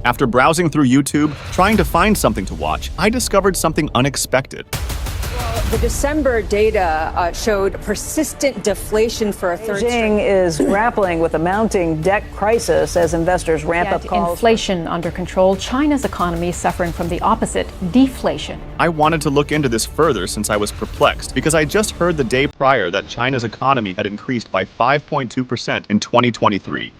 After browsing through YouTube, trying to find something to watch, I discovered something unexpected. The December data showed persistent deflation for a third Beijing is grappling with a mounting debt crisis as investors ramp up calls. Inflation under control, China's economy suffering from the opposite, deflation. I wanted to look into this further since I was perplexed because I just heard the day prior that China's economy had increased by 5.2% in 2023.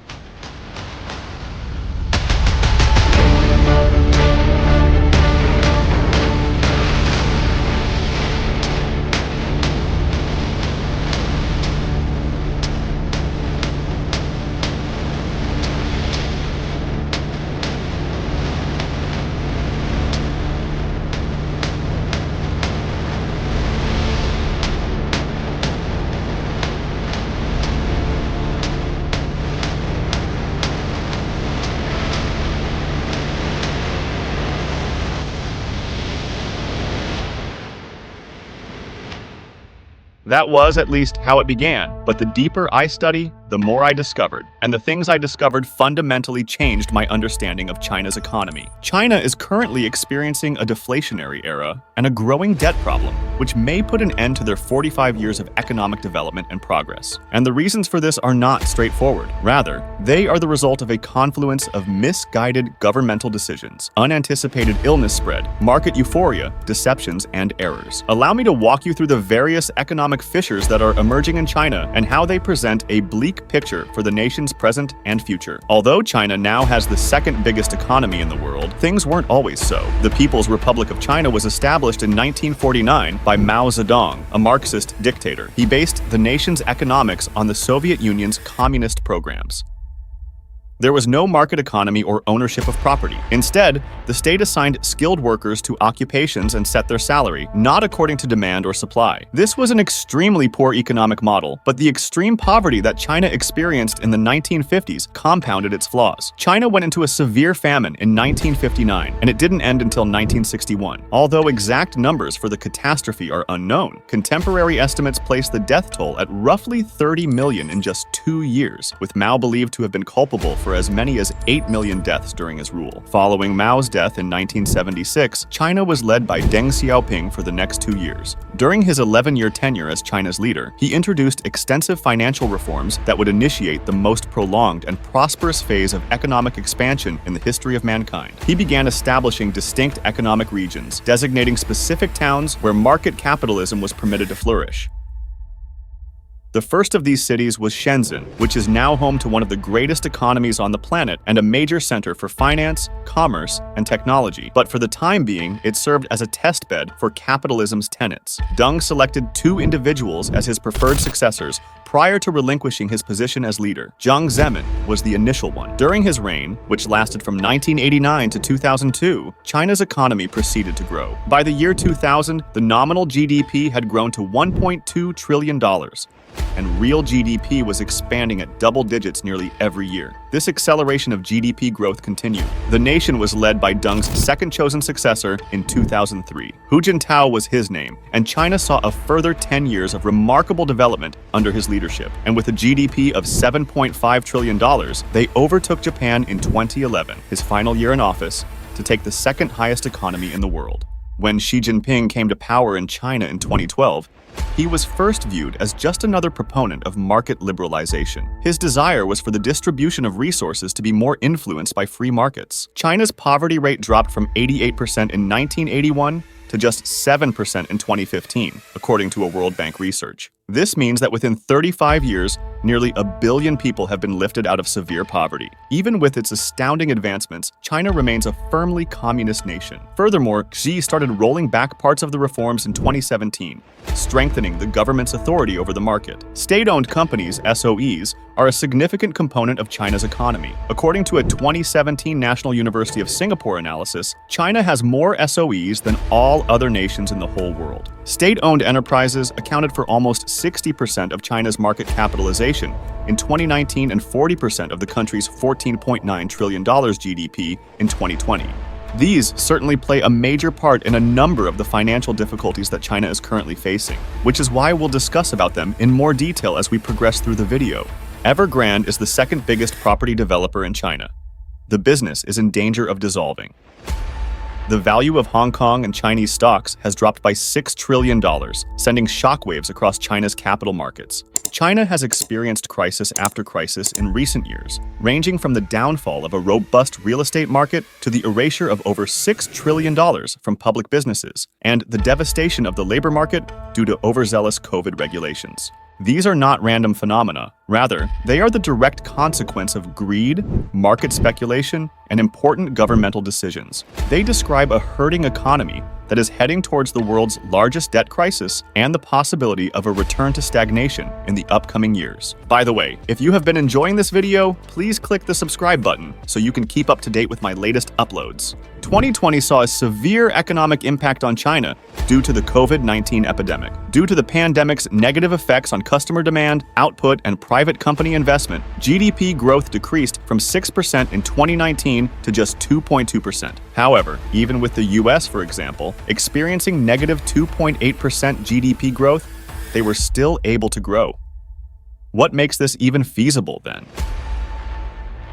That was, at least, how it began, but the deeper I study, the more I discovered, and the things I discovered fundamentally changed my understanding of China's economy. China is currently experiencing a deflationary era and a growing debt problem, which may put an end to their 45 years of economic development and progress. And the reasons for this are not straightforward. Rather, they are the result of a confluence of misguided governmental decisions, unanticipated illness spread, market euphoria, deceptions, and errors. Allow me to walk you through the various economic fissures that are emerging in China and how they present a bleak picture for the nation's present and future. Although China now has the second biggest economy in the world, things weren't always so. The People's Republic of China was established in 1949 by Mao Zedong, a Marxist dictator. He based the nation's economics on the Soviet Union's communist programs. There was no market economy or ownership of property. Instead, the state assigned skilled workers to occupations and set their salary, not according to demand or supply. This was an extremely poor economic model, but the extreme poverty that China experienced in the 1950s compounded its flaws. China went into a severe famine in 1959, and it didn't end until 1961. Although exact numbers for the catastrophe are unknown, contemporary estimates place the death toll at roughly 30 million in just 2 years, with Mao believed to have been culpable for as many as 8 million deaths during his rule. Following Mao's death in 1976, China was led by Deng Xiaoping for the next 2 years. During his 11-year tenure as China's leader, he introduced extensive financial reforms that would initiate the most prolonged and prosperous phase of economic expansion in the history of mankind. He began establishing distinct economic regions, designating specific towns where market capitalism was permitted to flourish. The first of these cities was Shenzhen, which is now home to one of the greatest economies on the planet and a major center for finance, commerce, and technology. But for the time being, it served as a testbed for capitalism's tenets. Deng selected 2 individuals as his preferred successors prior to relinquishing his position as leader. Jiang Zemin was the initial one. During his reign, which lasted from 1989 to 2002, China's economy proceeded to grow. By the year 2000, the nominal GDP had grown to $1.2 trillion. And real GDP was expanding at double digits nearly every year. This acceleration of GDP growth continued. The nation was led by Deng's second-chosen successor in 2003. Hu Jintao was his name, and China saw a further 10 years of remarkable development under his leadership. And with a GDP of $7.5 trillion, they overtook Japan in 2011, his final year in office, to take the second highest economy in the world. When Xi Jinping came to power in China in 2012, he was first viewed as just another proponent of market liberalization. His desire was for the distribution of resources to be more influenced by free markets. China's poverty rate dropped from 88% in 1981 to just 7% in 2015, according to a World Bank research. This means that within 35 years, nearly 1 billion people have been lifted out of severe poverty. Even with its astounding advancements, China remains a firmly communist nation. Furthermore, Xi started rolling back parts of the reforms in 2017, strengthening the government's authority over the market. State-owned companies, SOEs, are a significant component of China's economy. According to a 2017 National University of Singapore analysis, China has more SOEs than all other nations in the whole world. State-owned enterprises accounted for almost 60% of China's market capitalization in 2019 and 40% of the country's $14.9 trillion GDP in 2020. These certainly play a major part in a number of the financial difficulties that China is currently facing, which is why we'll discuss about them in more detail as we progress through the video. Evergrande is the second biggest property developer in China. the business is in danger of dissolving. The value of Hong Kong and Chinese stocks has dropped by $6 trillion, sending shockwaves across China's capital markets. China has experienced crisis after crisis in recent years, ranging from the downfall of a robust real estate market to the erasure of over $6 trillion from public businesses, and the devastation of the labor market due to overzealous COVID regulations. These are not random phenomena. Rather, they are the direct consequence of greed, market speculation, and important governmental decisions. They describe a hurting economy that is heading towards the world's largest debt crisis and the possibility of a return to stagnation in the upcoming years. By the way, if you have been enjoying this video, please click the subscribe button so you can keep up to date with my latest uploads. 2020 saw a severe economic impact on China due to the COVID-19 epidemic. Due to the pandemic's negative effects on customer demand, output, and private company investment, GDP growth decreased from 6% in 2019 to just 2.2%. However, even with the US, for example, experiencing negative 2.8% GDP growth, they were still able to grow. What makes this even feasible, then?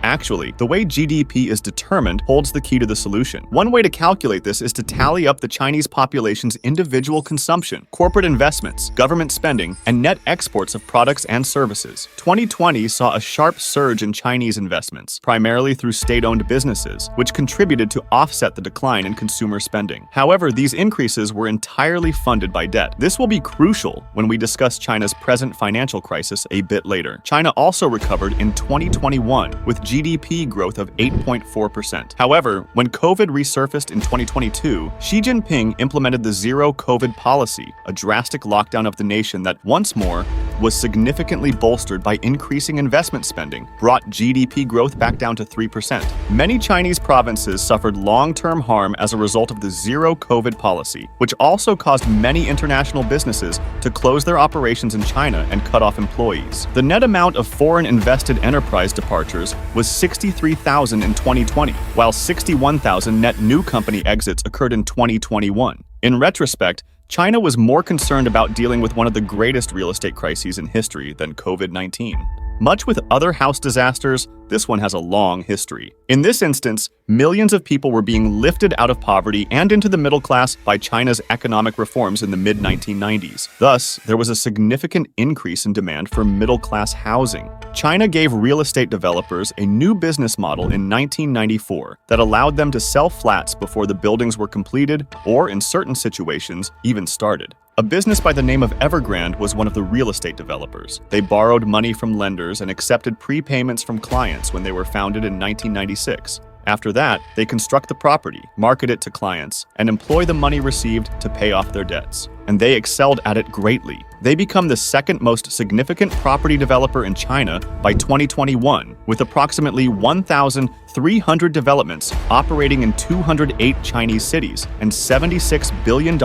Actually, the way GDP is determined holds the key to the solution. One way to calculate this is to tally up the Chinese population's individual consumption, corporate investments, government spending, and net exports of products and services. 2020 saw a sharp surge in Chinese investments, primarily through state-owned businesses, which contributed to offset the decline in consumer spending. However, these increases were entirely funded by debt. This will be crucial when we discuss China's present financial crisis a bit later. China also recovered in 2021 with GDP growth of 8.4%. However, when COVID resurfaced in 2022, Xi Jinping implemented the zero-COVID policy, a drastic lockdown of the nation that once more was significantly bolstered by increasing investment spending, brought GDP growth back down to 3%. Many Chinese provinces suffered long-term harm as a result of the zero-COVID policy, which also caused many international businesses to close their operations in China and cut off employees. The net amount of foreign invested enterprise departures was 63,000 in 2020, while 61,000 net new company exits occurred in 2021. In retrospect, China was more concerned about dealing with one of the greatest real estate crises in history than COVID-19. Much with other house disasters, this one has a long history. In this instance, millions of people were being lifted out of poverty and into the middle class by China's economic reforms in the mid-1990s. Thus, there was a significant increase in demand for middle-class housing. China gave real estate developers a new business model in 1994 that allowed them to sell flats before the buildings were completed or, in certain situations, even started. A business by the name of Evergrande was one of the real estate developers. They borrowed money from lenders and accepted prepayments from clients when they were founded in 1996. After that, they construct the property, market it to clients, and employ the money received to pay off their debts. And they excelled at it greatly. They become the second most significant property developer in China by 2021, with approximately 1,300 developments operating in 208 Chinese cities and $76 billion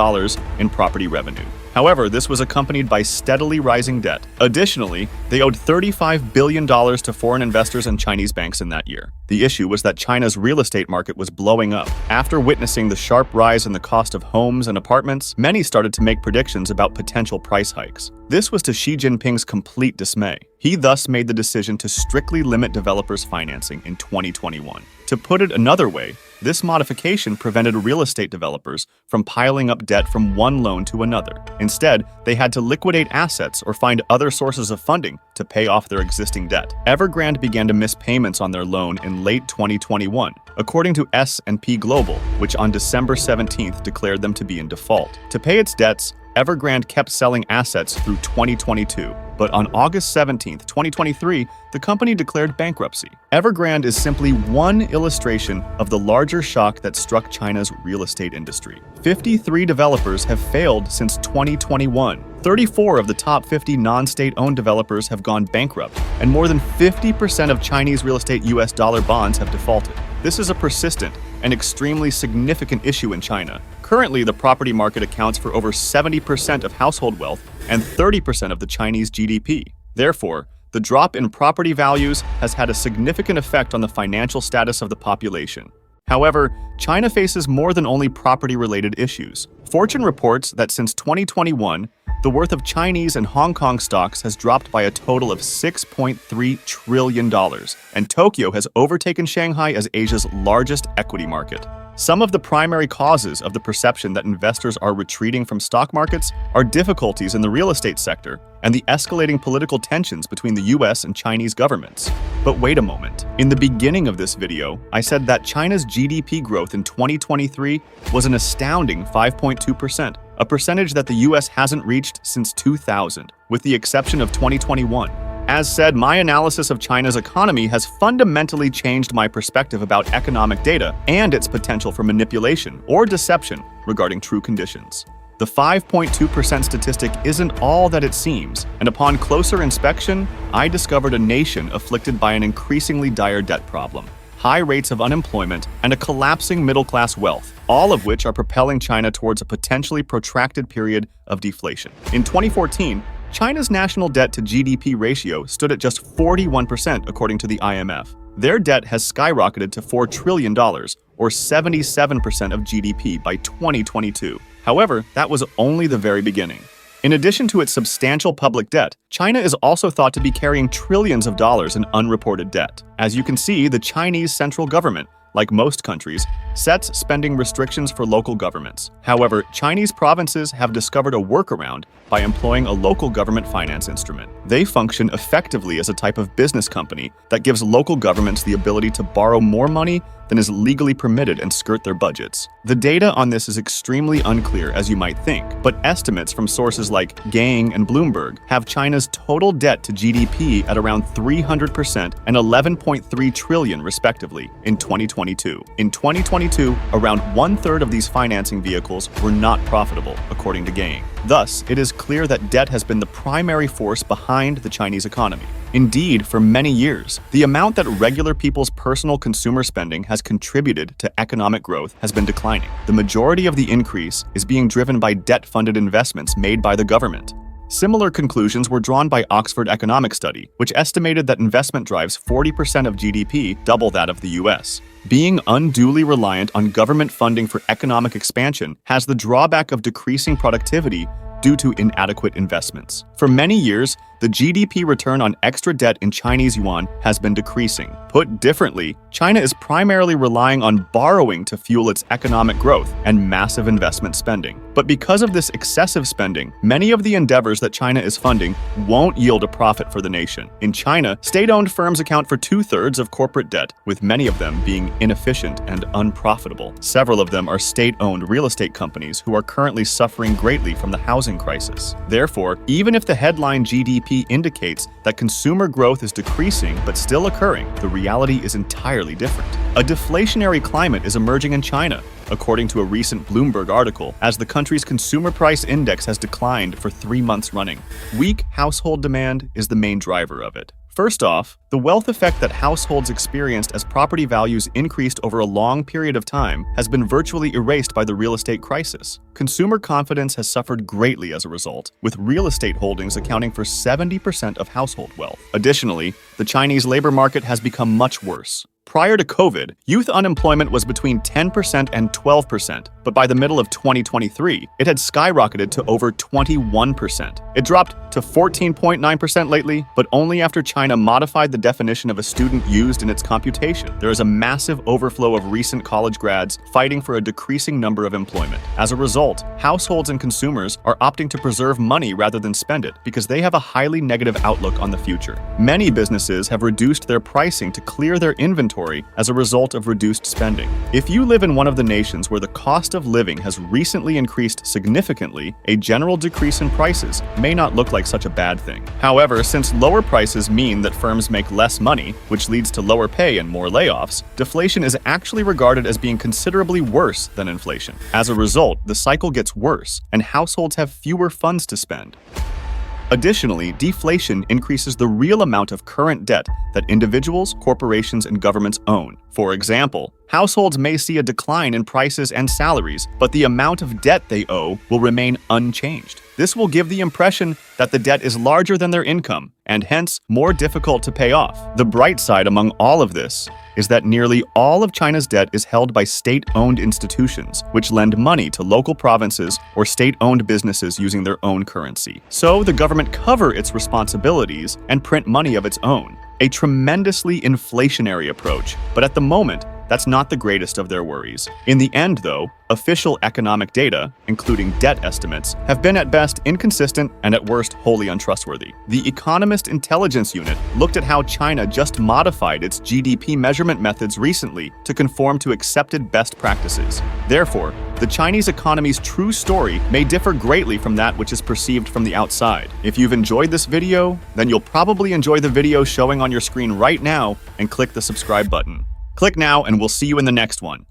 in property revenue. However, this was accompanied by steadily rising debt. Additionally, they owed $35 billion to foreign investors and Chinese banks in that year. The issue was that China's real estate market was blowing up. After witnessing the sharp rise in the cost of homes and apartments, many started to make predictions about potential price hikes. This was to Xi Jinping's complete dismay. He thus made the decision to strictly limit developers' financing in 2021. To put it another way, this modification prevented real estate developers from piling up debt from one loan to another. Instead, they had to liquidate assets or find other sources of funding to pay off their existing debt. Evergrande began to miss payments on their loan in late 2021, according to S&P Global, which on December 17th declared them to be in default. To pay its debts, Evergrande kept selling assets through 2022, but on August 17, 2023, the company declared bankruptcy. Evergrande is simply one illustration of the larger shock that struck China's real estate industry. 53 developers have failed since 2021. 34 of the top 50 non-state-owned developers have gone bankrupt, and more than 50% of Chinese real estate US dollar bonds have defaulted. This is a persistent and extremely significant issue in China. Currently, the property market accounts for over 70% of household wealth and 30% of the Chinese GDP. Therefore, the drop in property values has had a significant effect on the financial status of the population. However, China faces more than only property-related issues. Fortune reports that since 2021, the worth of Chinese and Hong Kong stocks has dropped by a total of $6.3 trillion, and Tokyo has overtaken Shanghai as Asia's largest equity market. Some of the primary causes of the perception that investors are retreating from stock markets are difficulties in the real estate sector and the escalating political tensions between the US and Chinese governments. But wait a moment. In the beginning of this video, I said that China's GDP growth in 2023 was an astounding 5.2%, a percentage that the US hasn't reached since 2000, with the exception of 2021. As said, my analysis of China's economy has fundamentally changed my perspective about economic data and its potential for manipulation or deception regarding true conditions. The 5.2% statistic isn't all that it seems, and upon closer inspection, I discovered a nation afflicted by an increasingly dire debt problem, high rates of unemployment, and a collapsing middle-class wealth, all of which are propelling China towards a potentially protracted period of deflation. In 2014, China's national debt to GDP ratio stood at just 41% according to the IMF. Their debt has skyrocketed to $4 trillion, or 77% of GDP by 2022. However, that was only the very beginning. In addition to its substantial public debt, China is also thought to be carrying trillions of dollars in unreported debt. As you can see, the Chinese central government, like most countries, sets spending restrictions for local governments. However, Chinese provinces have discovered a workaround by employing a local government finance instrument. They function effectively as a type of business company that gives local governments the ability to borrow more money than is legally permitted and skirt their budgets. The data on this is extremely unclear, as you might think, but estimates from sources like Gang and Bloomberg have China's total debt to GDP at around 300% and 11.3 trillion respectively in 2022. In 2022, around one-third of these financing vehicles were not profitable, according to Gang. Thus, it is clear that debt has been the primary force behind the Chinese economy. Indeed, for many years, the amount that regular people's personal consumer spending has contributed to economic growth has been declining. The majority of the increase is being driven by debt-funded investments made by the government. Similar conclusions were drawn by Oxford Economic Study, which estimated that investment drives 40% of GDP, double that of the US. Being unduly reliant on government funding for economic expansion has the drawback of decreasing productivity due to inadequate investments. For many years, the GDP return on extra debt in Chinese yuan has been decreasing. Put differently, China is primarily relying on borrowing to fuel its economic growth and massive investment spending. But because of this excessive spending, many of the endeavors that China is funding won't yield a profit for the nation. In China, state-owned firms account for 2/3 of corporate debt, with many of them being inefficient and unprofitable. Several of them are state-owned real estate companies who are currently suffering greatly from the housing crisis. Therefore, even if the headline GDP indicates that consumer growth is decreasing but still occurring, the reality is entirely different. A deflationary climate is emerging in China, according to a recent Bloomberg article, as the country's consumer price index has declined for 3 months running. Weak household demand is the main driver of it. First off, the wealth effect that households experienced as property values increased over a long period of time has been virtually erased by the real estate crisis. Consumer confidence has suffered greatly as a result, with real estate holdings accounting for 70% of household wealth. Additionally, the Chinese labor market has become much worse. Prior to COVID, youth unemployment was between 10% and 12%, but by the middle of 2023, it had skyrocketed to over 21%. It dropped to 14.9% lately, but only after China modified the definition of a student used in its computation. There is a massive overflow of recent college grads fighting for a decreasing number of employment. As a result, households and consumers are opting to preserve money rather than spend it because they have a highly negative outlook on the future. Many businesses have reduced their pricing to clear their inventory as a result of reduced spending. If you live in one of the nations where the cost of living has recently increased significantly, a general decrease in prices may not look like such a bad thing. However, since lower prices mean that firms make less money, which leads to lower pay and more layoffs, deflation is actually regarded as being considerably worse than inflation. As a result, the cycle gets worse, and households have fewer funds to spend. Additionally, deflation increases the real amount of current debt that individuals, corporations, and governments own. For example, households may see a decline in prices and salaries, but the amount of debt they owe will remain unchanged. This will give the impression that the debt is larger than their income, and hence more difficult to pay off. The bright side among all of this is that nearly all of China's debt is held by state-owned institutions, which lend money to local provinces or state-owned businesses using their own currency. So the government cover its responsibilities and print money of its own. A tremendously inflationary approach, but at the moment, that's not the greatest of their worries. In the end, though, official economic data, including debt estimates, have been at best inconsistent and at worst wholly untrustworthy. The Economist Intelligence Unit looked at how China just modified its GDP measurement methods recently to conform to accepted best practices. Therefore, the Chinese economy's true story may differ greatly from that which is perceived from the outside. If you've enjoyed this video, then you'll probably enjoy the video showing on your screen right now and click the subscribe button. Click now and we'll see you in the next one.